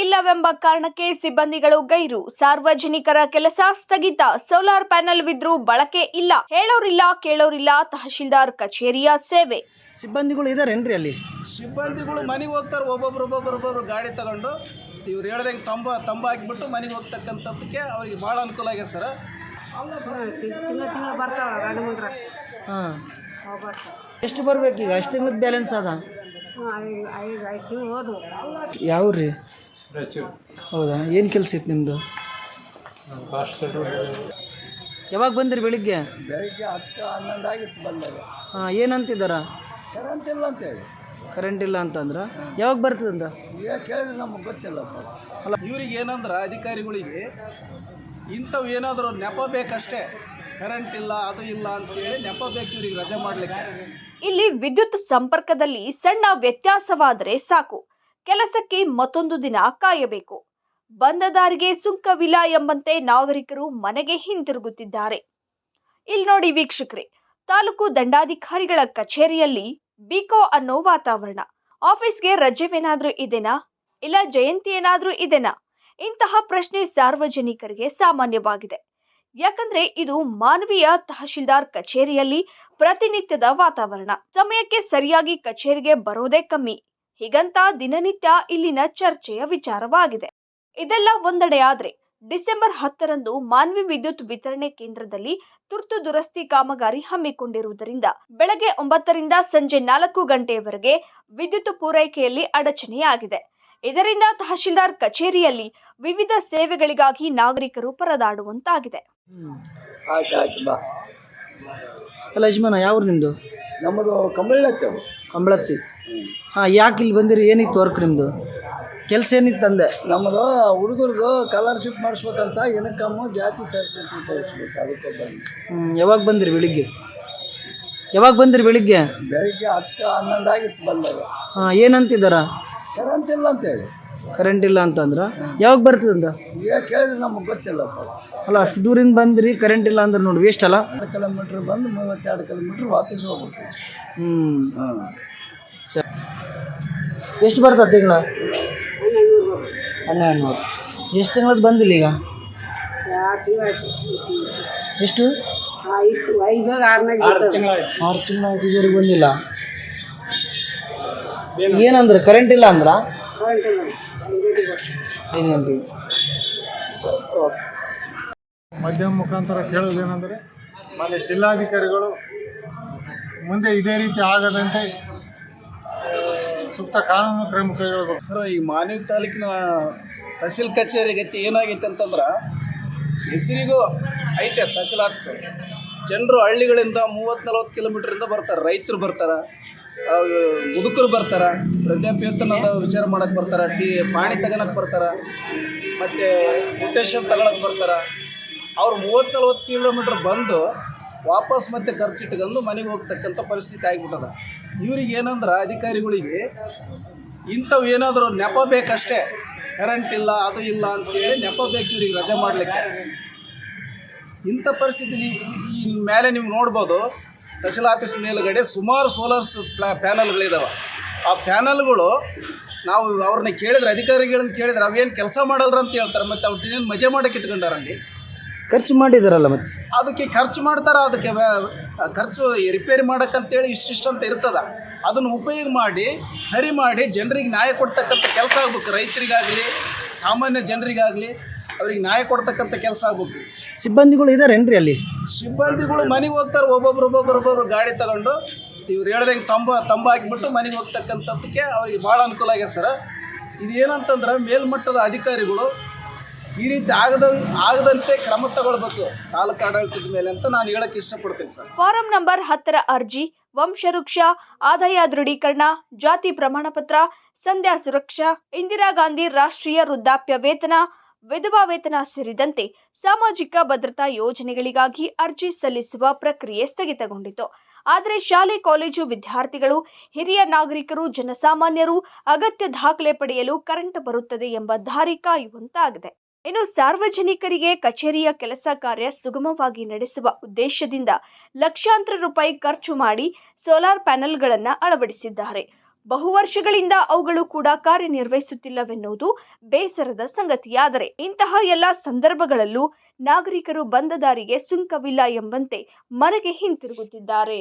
ಇಲ್ಲವೆಂಬ ಕಾರಣಕ್ಕೆ ಸಿಬ್ಬಂದಿಗಳು ಗೈರು. ಸಾರ್ವಜನಿಕರ ಕೆಲಸ ಸ್ಥಗಿತ. ಸೋಲಾರ್ ಪ್ಯಾನೆಲ್ ವಿದ್ರೂ ಬಳಕೆ ಇಲ್ಲ. ಹೇಳೋರಿಲ್ಲ ಕೇಳೋರಿಲ್ಲ. ತಹಶೀಲ್ದಾರ್ ಕಚೇರಿಯ ಸೇವೆ. ಸಿಬ್ಬಂದಿಗಳು ಇದಾರೇನ್ರಿ ಅಲ್ಲಿ? ಸಿಬ್ಬಂದಿಗಳು ಮನೆಗೆ ಹೋಗ್ತಾರೆ. ಒಬ್ಬೊಬ್ರು ಗಾಡಿ ತಗೊಂಡು ಇವ್ರು ಹೇಳ್ದಂಗೆ ತಂಬ ಹಾಕಿಬಿಟ್ಟು ಮನೆಗೆ ಹೋಗ್ತಕ್ಕಂಥದ್ದಕ್ಕೆ ಅವ್ರಿಗೆ ಭಾಳ ಅನುಕೂಲ ಆಗಿದೆ ಸರ್. ತಿಂಗಳು ಬರ್ತಾವ ಹಾಂ, ಎಷ್ಟು ಬರ್ಬೇಕು ಈಗ? ಎಷ್ಟು ತಿಂಗಳದ ಬ್ಯಾಲೆನ್ಸ್ ಅದ? 5 ತಿಂಗಳು ಹೋದು. ಯಾವ್ರಿ? ಹೌದಾ, ಏನು ಕೆಲಸ ಇತ್ತು ನಿಮ್ಮದು? ಯಾವಾಗ ಬಂದಿರಿ? ಬೆಳಿಗ್ಗೆ 10-11 ಆಗಿತ್ತು ಬಂದಾಗ. ಹಾಂ, ಏನಂತಿದ್ದಾರ? ಕರೆಂಟ್ ಇಲ್ಲ ಅಂತೇಳಿ. ಕರೆಂಟ್ ಇಲ್ಲ ಅಂತಂದ್ರೆ ಯಾವಾಗ ಬರ್ತದಂತ ಕೇಳಿದ್ರೆ ನಮಗೆ ಗೊತ್ತಿಲ್ಲಪ್ಪ. ಅಲ್ಲ, ಇವ್ರಿಗೆ ಏನಂದ್ರೆ ಅಧಿಕಾರಿಗಳಿಗೆ ಇಂಥವು ಏನಾದರೂ ನೆಪ ಬೇಕಷ್ಟೇ. ಕರೆಂಟ್ ಇಲ್ಲ, ಅದು ಇಲ್ಲ ಅಂತೇಳಿ ನೆಪ ಬೇಕು ಇವ್ರಿಗೆ ರಜೆ ಮಾಡಲಿಕ್ಕೆ. ಇಲ್ಲಿ ವಿದ್ಯುತ್ ಸಂಪರ್ಕದಲ್ಲಿ ಸಣ್ಣ ವ್ಯತ್ಯಾಸವಾದರೆ ಸಾಕು, ಕೆಲಸಕ್ಕೆ ಮತ್ತೊಂದು ದಿನ ಕಾಯಬೇಕು. ಬಂದ ದಾರಿಗೆ ಸುಂಕವಿಲ್ಲ ಎಂಬಂತೆ ನಾಗರಿಕರು ಮನೆಗೆ ಹಿಂತಿರುಗುತ್ತಿದ್ದಾರೆ. ಇಲ್ಲಿ ನೋಡಿ ವೀಕ್ಷಕರೇ, ತಾಲೂಕು ದಂಡಾಧಿಕಾರಿಗಳ ಕಚೇರಿಯಲ್ಲಿ ಬಿಕೋ ಅನ್ನೋ ವಾತಾವರಣ. ಆಫೀಸ್ಗೆ ರಜೆವೇನಾದ್ರೂ ಇದೆನಾ, ಇಲ್ಲ ಜಯಂತಿ ಏನಾದ್ರೂ ಇದೆನಾ? ಇಂತಹ ಪ್ರಶ್ನೆ ಸಾರ್ವಜನಿಕರಿಗೆ ಸಾಮಾನ್ಯವಾಗಿದೆ. ಯಾಕಂದ್ರೆ ಇದು ಮಾನವೀಯ ತಹಶೀಲ್ದಾರ್ ಕಚೇರಿಯಲ್ಲಿ ಪ್ರತಿನಿತ್ಯದ ವಾತಾವರಣ. ಸಮಯಕ್ಕೆ ಸರಿಯಾಗಿ ಕಚೇರಿಗೆ ಬರೋದೇ ಕಮ್ಮಿ, ಹೀಗಂತ ದಿನನಿತ್ಯ ಇಲ್ಲಿನ ಚರ್ಚೆಯ ವಿಚಾರವಾಗಿದೆ. ಇದೆಲ್ಲ ಒಂದೆಡೆ ಆದ್ರೆ ಡಿಸೆಂಬರ್ 10ರಂದು ಮಾನ್ವಿ ವಿದ್ಯುತ್ ವಿತರಣೆ ಕೇಂದ್ರದಲ್ಲಿ ತುರ್ತು ದುರಸ್ತಿ ಕಾಮಗಾರಿ ಹಮ್ಮಿಕೊಂಡಿರುವುದರಿಂದ ಬೆಳಗ್ಗೆ 9ರಿಂದ ಸಂಜೆ 4 ಗಂಟೆಯವರೆಗೆ ವಿದ್ಯುತ್ ಪೂರೈಕೆಯಲ್ಲಿ ಅಡಚಣೆಯಾಗಿದೆ. ಇದರಿಂದ ತಹಶೀಲ್ದಾರ್ ಕಚೇರಿಯಲ್ಲಿ ವಿವಿಧ ಸೇವೆಗಳಿಗಾಗಿ ನಾಗರಿಕರು ಪರದಾಡುವಂತಾಗಿದೆ. ಅಲ್ಲ ಯಜಮಾನ, ಯಾವ ನಿಮ್ಮದು? ನಮ್ಮದು ಕಂಬಳತ್ತಿ. ಹಾಂ, ಯಾಕೆ ಇಲ್ಲಿ ಬಂದಿರಿ? ಏನಿತ್ತು ವರ್ಕ್ ನಿಮ್ಮದು? ಕೆಲಸ ಏನಿತ್ತು ಅಂದೆ? ನಮ್ಮದು ಹುಡುಗರದು ಸ್ಕಾಲರ್ಶಿಪ್ ಮಾಡಿಸ್ಬೇಕಂತ ಇನ್ಕಮ್ಮು ಜಾತಿ ಸರ್ಟಿಫಿಕೇಟ್ ತೋರಿಸ್ಬೇಕು, ಅದಕ್ಕೆ ಬಂದು. ಯಾವಾಗ ಬಂದಿರಿ? ಬೆಳಿಗ್ಗೆ ಬೆಳಿಗ್ಗೆ 10-11 ಆಗಿತ್ತು ಬಂದಾಗ. ಹಾಂ, ಏನಂತಿದ್ದಾರ? ಕರೆಂಟ್ ಇಲ್ಲ ಅಂತೇಳಿ. ಕರೆಂಟ್ ಇಲ್ಲ ಅಂತಂದ್ರೆ ಯಾವಾಗ ಬರ್ತದಂತ ಕೇಳಿದ್ರೆ ನಮಗೆ ಗೊತ್ತಿಲ್ಲಪ್ಪ. ಅಲ್ಲ, ಅಷ್ಟು ದೂರಿಂದ ಬಂದ್ರಿ, ಕರೆಂಟ್ ಇಲ್ಲ ಅಂದ್ರೆ ನೋಡಿ ವೇಸ್ಟ್ ಅಲ್ಲ. 2 ಕಿಲೋಮೀಟ್ರ್ ಬಂದು 32 ಕಿಲೋಮೀಟ್ರ್ ವಾಪಸ್ ಹೋಗ್ಬೇಕು. ಸರಿ, ಎಷ್ಟು ಬರ್ತದೆ ತಿಂಗಳ? 1200. ಎಷ್ಟು ತಿಂಗಳದ್ದು ಬಂದಿಲ್ಲ ಈಗ? ಎಷ್ಟು? 6 ತಿಂಗಳು ಇದುವರೆಗೆ ಬಂದಿಲ್ಲ. ಏನಂದ್ರೆ ಕರೆಂಟ್ ಇಲ್ಲ ಅಂದ್ರ? ಮಾಧ್ಯಮ ಮುಖಾಂತರ ಕೇಳೋದೇನೆಂದರೆ, ಮಾನ್ಯ ಜಿಲ್ಲಾಧಿಕಾರಿಗಳು ಮುಂದೆ ಇದೇ ರೀತಿ ಆಗದಂತೆ ಸೂಕ್ತ ಕಾನೂನು ಕ್ರಮ ಕೈಗೊಳ್ಳಬೇಕು. ಸರ್, ಈ ಮಾನ್ವಿ ತಾಲೂಕಿನ ತಹಸೀಲ್ ಕಚೇರಿ ಗತಿ ಏನಾಗೈತೆ ಅಂತಂದ್ರೆ, ಹೆಸರಿಗೂ ಐತೆ ತಹಸೀಲ್ ಆಫೀಸು. ಜನರು ಹಳ್ಳಿಗಳಿಂದ 30-40 ಕಿಲೋಮೀಟ್ರಿಂದ ಬರ್ತಾರೆ. ರೈತರು ಬರ್ತಾರೆ, ಮುದುಕರು ಬರ್ತಾರೆ, ವೃದ್ಧಾಪ್ಯವೇತನದ ವಿಚಾರ ಮಾಡೋಕ್ಕೆ ಬರ್ತಾರೆ, ಪಾಣಿ ತಗೊಳಕ್ಕೆ ಬರ್ತಾರೆ, ಮತ್ತು ಮ್ಯೂಟೇಷನ್ ತಗೊಳಕ್ಕೆ ಬರ್ತಾರೆ. ಅವ್ರು 30-40 ಕಿಲೋಮೀಟ್ರ್ ಬಂದು ವಾಪಸ್ ಮತ್ತೆ ಖರ್ಚಿಟ್ಕೊಂಡು ಮನೆಗೆ ಹೋಗ್ತಕ್ಕಂಥ ಪರಿಸ್ಥಿತಿ ಆಗಿಬಿಟ್ಟದ. ಇವ್ರಿಗೆ ಏನಂದ್ರೆ ಅಧಿಕಾರಿಗಳಿಗೆ ಇಂಥವು ಏನಾದರೂ ನೆಪ ಬೇಕಷ್ಟೇ. ಕರೆಂಟ್ ಇಲ್ಲ, ಅದು ಇಲ್ಲ ಅಂತೇಳಿ ನೆಪ ಬೇಕು ಇವ್ರಿಗೆ ರಜೆ ಮಾಡಲಿಕ್ಕೆ. ಇಂಥ ಪರಿಸ್ಥಿತಿಲಿ ಈ ಮೇಲೆ ನೀವು ನೋಡ್ಬೋದು, ತಹಸೀಲ್ ಆಫೀಸ್ ಮೇಲುಗಡೆ ಸುಮಾರು ಸೋಲಾರ್ಸ್ ಪ್ಯಾನಲ್ಗಳಿದ್ದಾವೆ. ಆ ಪ್ಯಾನಲ್ಗಳು ನಾವು ಅವ್ರನ್ನ ಕೇಳಿದ್ರೆ, ಅಧಿಕಾರಿಗಳನ್ನ ಕೇಳಿದ್ರೆ ಅವೇನು ಕೆಲಸ ಮಾಡಲ್ರ ಅಂತ ಹೇಳ್ತಾರೆ. ಮತ್ತು ಅವ್ರನ್ನೇನು ಮಜೆ ಮಾಡೋಕ್ಕೆ ಇಟ್ಕೊಂಡಾರಲ್ಲಿ ಖರ್ಚು ಮಾಡಿದಾರಲ್ಲ, ಮತ್ತೆ ಅದಕ್ಕೆ ಖರ್ಚು ಮಾಡ್ತಾರೆ. ಅದಕ್ಕೆ ಖರ್ಚು ರಿಪೇರಿ ಮಾಡೋಕ್ಕಂತೇಳಿ ಇಷ್ಟಿಷ್ಟು ಅಂತ ಇರ್ತದೆ. ಅದನ್ನು ಉಪಯೋಗ ಮಾಡಿ ಸರಿ ಮಾಡಿ ಜನರಿಗೆ ನ್ಯಾಯ ಕೊಡ್ತಕ್ಕಂಥ ಕೆಲಸ ಆಗ್ಬೇಕು. ರೈತರಿಗಾಗಲಿ ಸಾಮಾನ್ಯ ಜನರಿಗಾಗಲಿ ಅವ್ರಿಗೆ ನ್ಯಾಯ ಕೊಡ್ತಕ್ಕಂಥ ಕೆಲಸ ಆಗ್ಬೇಕು. ಸಿಬ್ಬಂದಿಗಳು ಇದಾರೇನ್ರಿ ಅಲ್ಲಿ? ಸಿಬ್ಬಂದಿಗಳು ಮನೆಗೆ ಹೋಗ್ತಾರೆ. ಒಬ್ಬೊಬ್ರು ಗಾಡಿ ತಗೊಂಡು ಇವ್ರು ಹೇಳ್ದಂಗೆ ತಂಬ ಹಾಕಿಬಿಟ್ಟು ಮನೆಗೆ ಹೋಗ್ತಕ್ಕಂಥದ್ದಕ್ಕೆ ಅವ್ರಿಗೆ ಭಾಳ ಅನುಕೂಲ ಆಗಿದೆ ಸರ್. ಇದೇನಂತಂದ್ರೆ ಮೇಲ್ಮಟ್ಟದ ಅಧಿಕಾರಿಗಳು ಈ ರೀತಿ ಆಗದಂತೆ ಕ್ರಮ ತಗೊಳ್ಬೇಕು ತಾಲೂಕು ಆಡಳಿತದ ಮೇಲೆ ಅಂತ ನಾನು ಹೇಳಕ್ಕೆ ಇಷ್ಟಪಡ್ತೀನಿ ಸರ್. ಫಾರಂ ನಂಬರ್ 10ರ ಅರ್ಜಿ, ವಂಶವೃಕ್ಷ, ಆದಾಯ ದೃಢೀಕರಣ, ಜಾತಿ ಪ್ರಮಾಣ ಪತ್ರ, ಸಂಧ್ಯಾ ಸುರಕ್ಷಾ, ಇಂದಿರಾ ಗಾಂಧಿ ರಾಷ್ಟ್ರೀಯ ವೃದ್ಧಾಪ್ಯ ವೇತನ, ವಿಧವಾ ವೇತನ ಸೇರಿದಂತೆ ಸಾಮಾಜಿಕ ಭದ್ರತಾ ಯೋಜನೆಗಳಿಗಾಗಿ ಅರ್ಜಿ ಸಲ್ಲಿಸುವ ಪ್ರಕ್ರಿಯೆ ಸ್ಥಗಿತಗೊಂಡಿತು. ಆದರೆ ಶಾಲೆ ಕಾಲೇಜು ವಿದ್ಯಾರ್ಥಿಗಳು, ಹಿರಿಯ ನಾಗರಿಕರು, ಜನಸಾಮಾನ್ಯರು ಅಗತ್ಯ ದಾಖಲೆ ಪಡೆಯಲು ಕರೆಂಟ್ ಬರುತ್ತದೆ ಎಂಬ ದಾರಿ ಕಾಯುವಂತಾಗಿದೆ. ಇನ್ನು ಸಾರ್ವಜನಿಕರಿಗೆ ಕಚೇರಿಯ ಕೆಲಸ ಕಾರ್ಯ ಸುಗಮವಾಗಿ ನಡೆಸುವ ಉದ್ದೇಶದಿಂದ ಲಕ್ಷಾಂತರ ರೂಪಾಯಿ ಖರ್ಚು ಮಾಡಿ ಸೋಲಾರ್ ಪ್ಯಾನೆಲ್ಗಳನ್ನು ಅಳವಡಿಸಿದ್ದಾರೆ. ಬಹುವರ್ಷಗಳಿಂದ ಅವುಗಳು ಕೂಡ ಕಾರ್ಯನಿರ್ವಹಿಸುತ್ತಿಲ್ಲವೆನ್ನುವುದು ಬೇಸರದ ಸಂಗತಿಯಾದರೆ ಇಂತಹ ಎಲ್ಲ ಸಂದರ್ಭಗಳಲ್ಲೂ ನಾಗರಿಕರು ಬಂದ ದಾರಿಗೆ ಸುಂಕವಿಲ್ಲ ಎಂಬಂತೆ ಮನೆಗೆ ಹಿಂತಿರುಗುತ್ತಿದ್ದಾರೆ.